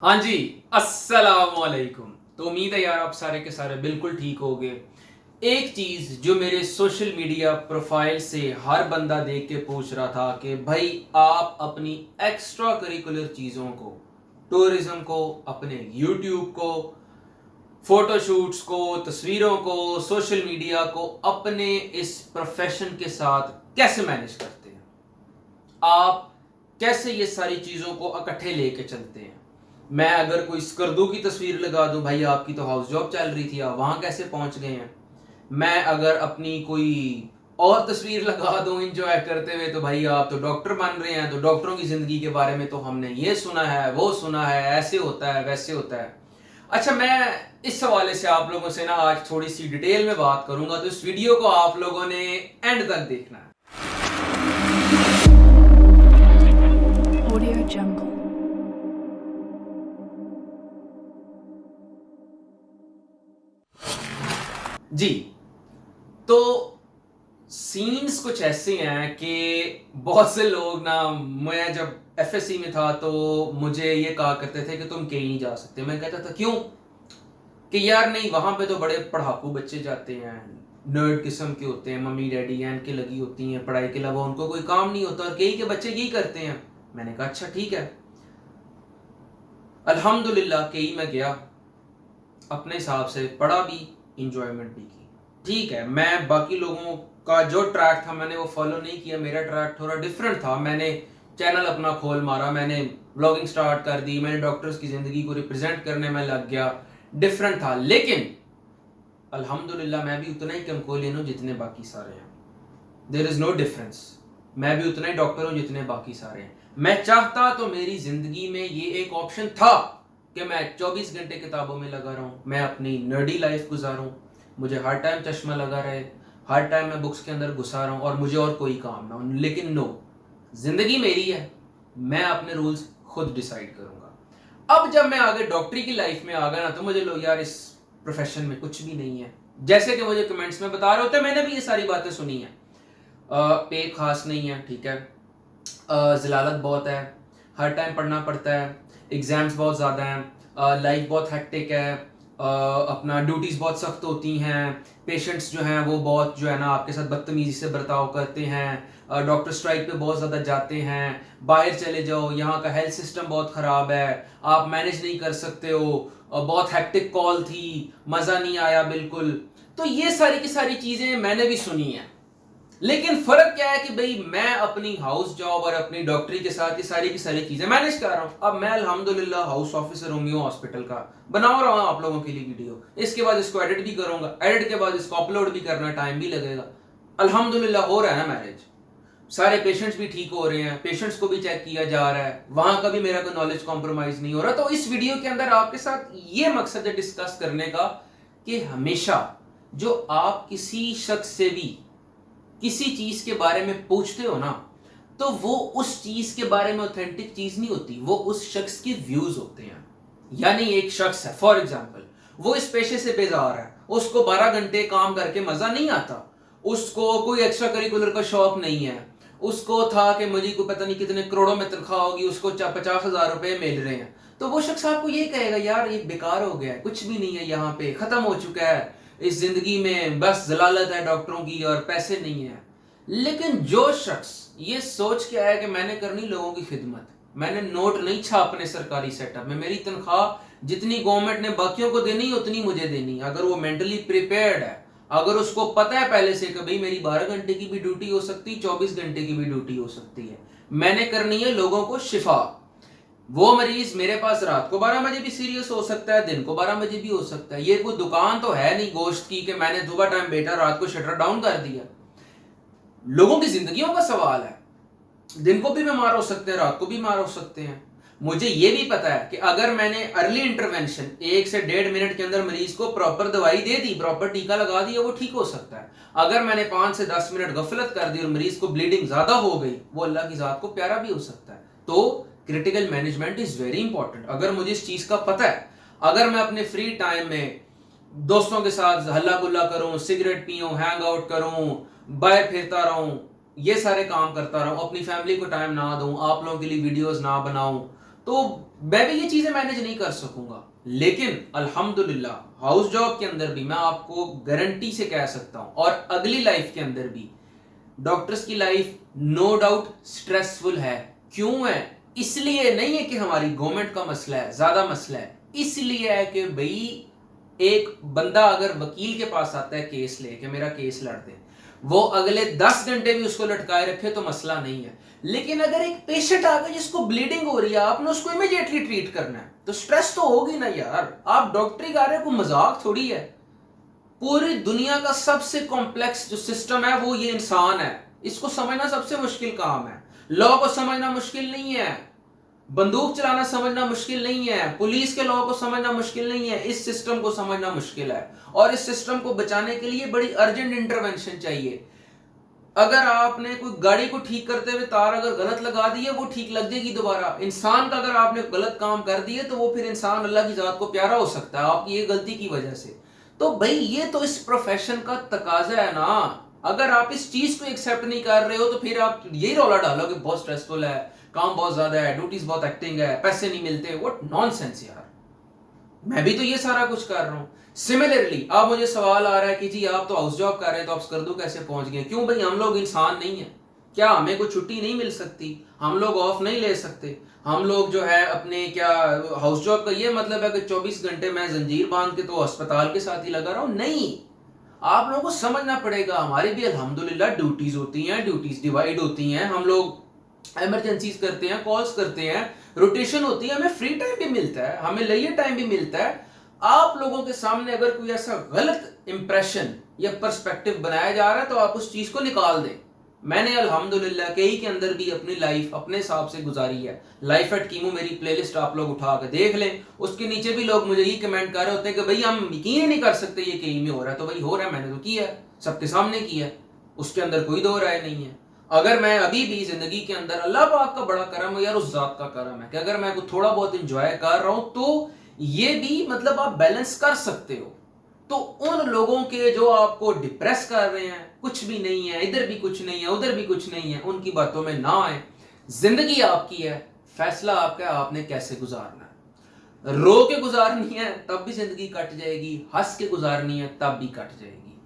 हाँ जी, अस्सलामुअलैकुम। तो उम्मीद है यार आप सारे के सारे बिल्कुल ठीक होगे। एक चीज़ जो मेरे सोशल मीडिया प्रोफाइल से हर बंदा देख के पूछ रहा था कि भाई आप अपनी एक्स्ट्रा करिकुलर चीज़ों को, टूरिज्म को, अपने यूट्यूब को, फोटोशूट्स को, तस्वीरों को, सोशल मीडिया को अपने इस प्रोफेशन के साथ कैसे मैनेज करते हैं? आप कैसे ये सारी चीज़ों को इकट्ठे लेके चलते हैं? मैं अगर कोई स्कर्दू की तस्वीर लगा दूं, भाई आपकी तो हाउस जॉब चल रही थी, आप वहां कैसे पहुंच गए हैं? मैं अगर अपनी कोई और तस्वीर लगा दूं एंजॉय करते हुए, तो भाई आप तो डॉक्टर बन रहे हैं, तो डॉक्टरों की जिंदगी के बारे में तो हमने ये सुना है, वो सुना है, ऐसे होता है, वैसे होता है। अच्छा, मैं इस हवाले से आप लोगों से ना आज थोड़ी सी डिटेल में बात करूंगा, तो इस वीडियो को आप लोगों ने एंड तक देखना है। Audio Jungle. जी, तो सीन्स कुछ ऐसे हैं कि बहुत से लोग ना, मैं जब एफएससी में था तो मुझे ये कहा करते थे कि तुम कहीं नहीं जा सकते। मैं कहता था क्यों? कि यार नहीं, वहां पे तो बड़े पढ़ाकू बच्चे जाते हैं, नर्ड किस्म के होते हैं, मम्मी डैडी एंड के लगी होती हैं, पढ़ाई के अलावा उनको कोई काम नहीं होता और कई के बच्चे यही करते हैं। मैंने कहा अच्छा ठीक है। अल्हम्दुलिल्लाह कई में गया, अपने हिसाब से पढ़ा भी, इंजॉयमेंट भी की। ठीक है, मैं बाकी लोगों का जो ट्रैक था मैंने वो फॉलो नहीं किया, मेरा ट्रैक थोड़ा डिफरेंट था। मैंने चैनल अपना खोल मारा, मैंने ब्लॉगिंग स्टार्ट कर दी, मैंने डॉक्टर्स की जिंदगी को रिप्रेजेंट करने में लग गया। डिफरेंट था, लेकिन अल्हम्दुलिल्लाह मैं भी उतना ही कमकोलियन हूं जितने बाकी सारे हैं। There is no difference. मैं भी उतना ही डॉक्टर हूं जितने बाकी सारे हैं। मैं चाहता तो मेरी जिंदगी में ये एक ऑप्शन था कि मैं 24 घंटे किताबों में लगा रहा हूं, मैं अपनी नर्डी लाइफ गुजारूं, मुझे हर टाइम चश्मा लगा रहे, हर टाइम मैं बुक्स के अंदर घुसा रहा हूं और मुझे और कोई काम ना हो। लेकिन नो, जिंदगी मेरी है, मैं अपने रूल्स खुद डिसाइड करूंगा। अब जब मैं आगे डॉक्टरी की लाइफ में आ गया ना, तो मुझे लोग यार इस प्रोफेशन में कुछ भी नहीं है, जैसे कि मुझे कमेंट्स में बता रहे होते हैं। मैंने भी ये सारी बातें सुनी है। पे खास नहीं है, ठीक है, ज़लालत बहुत है, हर टाइम पढ़ना पड़ता है, एग्ज़ाम्स बहुत ज़्यादा हैं, लाइफ बहुत हेक्टिक है, अपना ड्यूटीज़ बहुत सख्त होती हैं, पेशेंट्स जो हैं वो बहुत जो है ना आपके साथ बदतमीज़ी से बर्ताव करते हैं, डॉक्टर स्ट्राइक पे बहुत ज़्यादा जाते हैं, बाहर चले जाओ, यहाँ का हेल्थ सिस्टम बहुत ख़राब है, आप मैनेज नहीं कर सकते हो, बहुत हेक्टिक कॉल थी, मज़ा नहीं आया बिल्कुल। तो ये सारी की सारी चीज़ें मैंने भी सुनी हैं। लेकिन फर्क क्या है कि भाई मैं अपनी हाउस जॉब और अपनी डॉक्टरी के साथ ये सारी की सारी चीजें मैनेज कर रहा हूं। अब मैं अल्हम्दुलिल्लाह हाउस ऑफिसर होंगी हॉस्पिटल का, बना रहा हूं आप लोगों के लिए वीडियो, इसके बाद इसको एडिट भी करूंगा, एडिट के बाद इसको अपलोड भी करना, टाइम भी लगेगा। अल्हम्दुलिल्लाह हो रहा है ना मैनेज, सारे पेशेंट्स भी ठीक हो रहे हैं, पेशेंट्स को भी चेक किया जा रहा है, वहां का भी मेरा कोई नॉलेज कॉम्प्रोमाइज नहीं हो रहा। तो इस वीडियो के अंदर आपके साथ ये मकसद है डिस्कस करने का कि हमेशा जो आप किसी शख्स से भी किसी चीज के बारे में पूछते हो ना, तो वो उस चीज के बारे में ऑथेंटिक चीज नहीं होती, वो उस शख्स के व्यूज होते हैं। यानी एक शख्स है, फॉर एग्जाम्पल, वो इस पेशे से बेजार है, उसको 12 घंटे काम करके मजा नहीं आता, उसको कोई एक्स्ट्रा करिकुलर का शौक नहीं है, उसको था कि मुझे को पता नहीं कितने करोड़ों में तनख्वाह होगी, उसको 50,000 रुपए मिल रहे हैं, तो वो शख्स आपको ये कहेगा यार ये बेकार हो गया है, कुछ भी नहीं है, यहाँ पे खत्म हो चुका है, इस जिंदगी में बस जलालत है डॉक्टरों की और पैसे नहीं है। लेकिन जो शख्स ये सोच के आया कि मैंने करनी लोगों की खिदमत, मैंने नोट नहीं छापने सरकारी सेटअप में, मेरी तनख्वाह जितनी गवर्नमेंट ने बाकियों को देनी उतनी मुझे देनी, अगर वो मेंटली प्रिपेयर्ड है, अगर उसको पता है पहले से कि भाई मेरी 12 घंटे की भी ड्यूटी हो सकती है, 24 घंटे की भी ड्यूटी हो सकती है, मैंने करनी है लोगों को शिफा। वो मरीज मेरे पास रात को 12 बजे भी सीरियस हो सकता है, दिन को 12 बजे भी हो सकता है। ये कोई दुकान तो है नहीं गोश्त की कि मैंने सुबह टाइम बेटा रात को शटर डाउन कर दिया। लोगों की जिंदगियों का सवाल है, दिन को भी बीमार हो सकते हैं, रात को भी बीमार हो सकते हैं। मुझे यह भी पता है कि अगर मैंने अर्ली इंटरवेंशन 1 से 1.5 मिनट के अंदर मरीज को प्रॉपर दवाई दे दी, प्रॉपर टीका लगा दिया, वो ठीक हो सकता है। अगर मैंने 5 से 10 मिनट गफलत कर दी और मरीज को ब्लीडिंग ज्यादा हो गई, वो अल्लाह की जात को प्यारा भी हो सकता है। तो critical management is very important. अगर मुझे इस चीज का पता है, अगर मैं अपने फ्री टाइम में दोस्तों के साथ हल्ला गुल्ला करूं, सिगरेट पीऊं, हैंग आउट करूं, बाहर फिरता रहूं, ये सारे काम करता रहूं, अपनी फैमिली को टाइम ना दूं, आप लोगों के लिए वीडियोस ना बनाऊं, तो मैं भी ये चीजें मैनेज नहीं कर सकूंगा, लेकिन अल्हम्दुलिल्लाह हाउस जॉब के अंदर भी मैं आपको गारंटी से कह सकता हूं, और अगली लाइफ के अंदर भी डॉक्टर्स की लाइफ नो डाउट स्ट्रेसफुल है। क्यों है? इसलिए नहीं है कि हमारी गवर्नमेंट का मसला है, ज्यादा मसला है, इसलिए है कि भाई एक बंदा अगर वकील के पास आता है केस लेके, मेरा केस लड़ते, वो अगले 10 घंटे भी उसको लटकाए रखे तो मसला नहीं है। लेकिन अगर एक पेशेंट आ गया जिसको ब्लीडिंग हो रही है, आपने उसको इमीडिएटली ट्रीट करना है, तो स्ट्रेस तो होगी ना यार। आप डॉक्टरी कर रहे हो, कोई मजाक थोड़ी है। पूरी दुनिया का सबसे कॉम्प्लेक्स जो सिस्टम है वो ये इंसान है। इसको समझना सबसे मुश्किल काम है। लॉ को समझना मुश्किल नहीं है, बंदूक चलाना समझना मुश्किल नहीं है, पुलिस के लॉ को समझना मुश्किल नहीं है, इस सिस्टम को समझना मुश्किल है। और इस सिस्टम को बचाने के लिए बड़ी अर्जेंट इंटरवेंशन चाहिए। अगर आपने कोई गाड़ी को ठीक करते हुए तार अगर गलत लगा दी है, वो ठीक लग जाएगी दोबारा। इंसान का अगर आपने गलत काम कर दिए तो वो फिर इंसान अल्लाह की जात को प्यारा हो सकता है आपकी ये गलती की वजह से। तो भाई ये तो इस प्रोफेशन का तकाजा है ना। अगर आप इस चीज को एक्सेप्ट नहीं कर रहे हो तो फिर आप यही रौला डालोगे बहुत स्ट्रेसफुल है, काम बहुत ज्यादा है, ड्यूटीज बहुत एक्टिंग है, पैसे नहीं मिलते। व्हाट नॉनसेंस यार। मैं भी तो ये सारा कुछ कर रहा हूं। सिमिलरली अब मुझे सवाल आ रहा है कि जी आप तो हाउस जॉब कर रहे हैं तो आप स्कर्दू कैसे पहुंच गए? क्यों भाई, हम लोग इंसान नहीं है क्या? हमें कोई छुट्टी नहीं मिल सकती? हम लोग ऑफ नहीं ले सकते? हम लोग जो है अपने क्या, हाउस जॉब का ये मतलब है कि 24 घंटे मैं जंजीर बांध के तो अस्पताल के साथ ही लगा रहा हूं? नहीं, आप लोगों को समझना पड़ेगा हमारी भी अल्हम्दुलिल्लाह ड्यूटीज होती हैं, ड्यूटीज डिवाइड होती हैं। हम लोग इमरजेंसीज करते हैं, कॉल्स करते हैं, रोटेशन होती है, हमें फ्री टाइम भी मिलता है, हमें लेजर टाइम भी मिलता है। आप लोगों के सामने अगर कोई ऐसा गलत इंप्रेशन या पर्सपेक्टिव बनाया जा रहा है तो आप उस चीज को निकाल दें। मैंने अल्हम्दुलिल्लाह कई के अंदर भी अपनी लाइफ अपने हिसाब से गुजारी है। लाइफ एट कीमो मेरी प्लेलिस्ट आप लोग उठा के देख लें, उसके नीचे भी लोग मुझे ये कमेंट कर रहे होते हैं कि भाई हम यकीन ही नहीं कर सकते ये कहीं में हो रहा है। तो भाई हो रहा है, मैंने तो किया है, सबके सामने किया है, उसके अंदर कोई दो राय नहीं है। अगर मैं अभी भी जिंदगी के अंदर, अल्लाह पाक का बड़ा करम है यार, उस जात का करम है कि अगर मैं कुछ थोड़ा बहुत इंजॉय कर रहा हूं तो ये भी मतलब आप बैलेंस कर सकते हो। तो उन लोगों के जो आपको डिप्रेस कर रहे हैं, कुछ भी नहीं है, इधर भी कुछ नहीं है, उधर भी कुछ नहीं है, उनकी बातों में ना आए। जिंदगी आपकी है, फैसला आपका है, आपने कैसे गुजारना है। रो के गुजारनी है तब भी जिंदगी कट जाएगी, हंस के गुजारनी है तब भी कट जाएगी।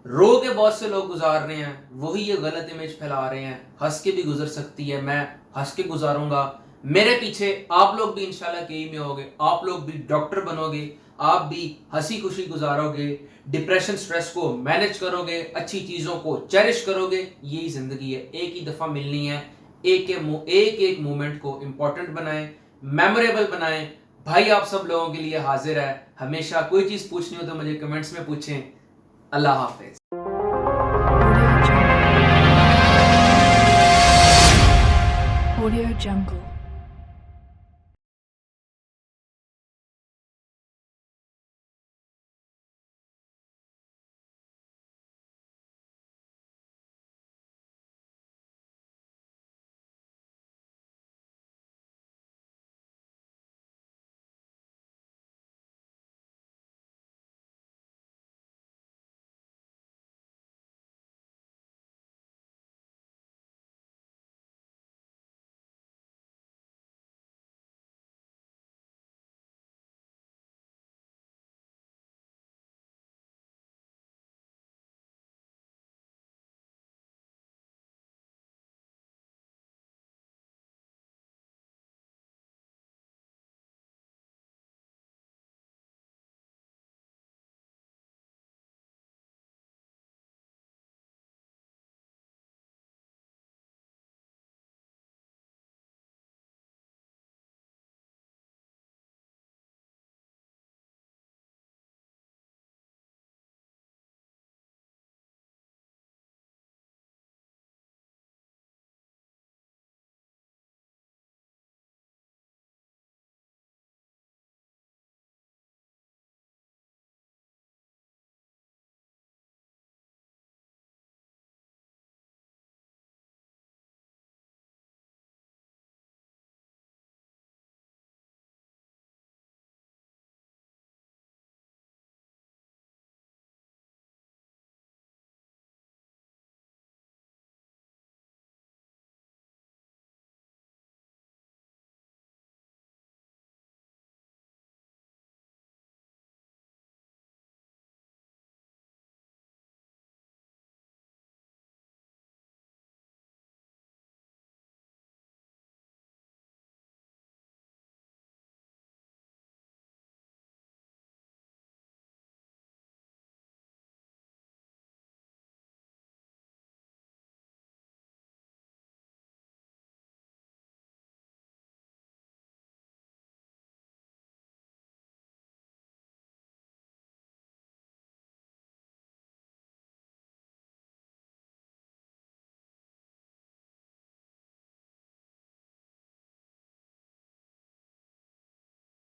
रो के बहुत से लोग गुजार रहे हैं, वही ये गलत इमेज फैला रहे हैं। हंस के भी गुजर सकती है, मैं हंस के गुजारूंगा, मेरे पीछे आप लोग भी इंशाल्लाह कहीं में होगे, आप लोग भी डॉक्टर बनोगे, आप भी हंसी खुशी गुजारोगे, डिप्रेशन स्ट्रेस को मैनेज करोगे, अच्छी चीजों को चेरिश करोगे। यही जिंदगी है, एक ही दफा मिलनी है। एक मोमेंट को इंपॉर्टेंट बनाएं, मेमोरेबल बनाएं। भाई आप सब लोगों के लिए हाजिर है, हमेशा कोई चीज पूछनी हो तो मुझे कमेंट्स में पूछें। अल्लाह हाफिज। Audio Jungle.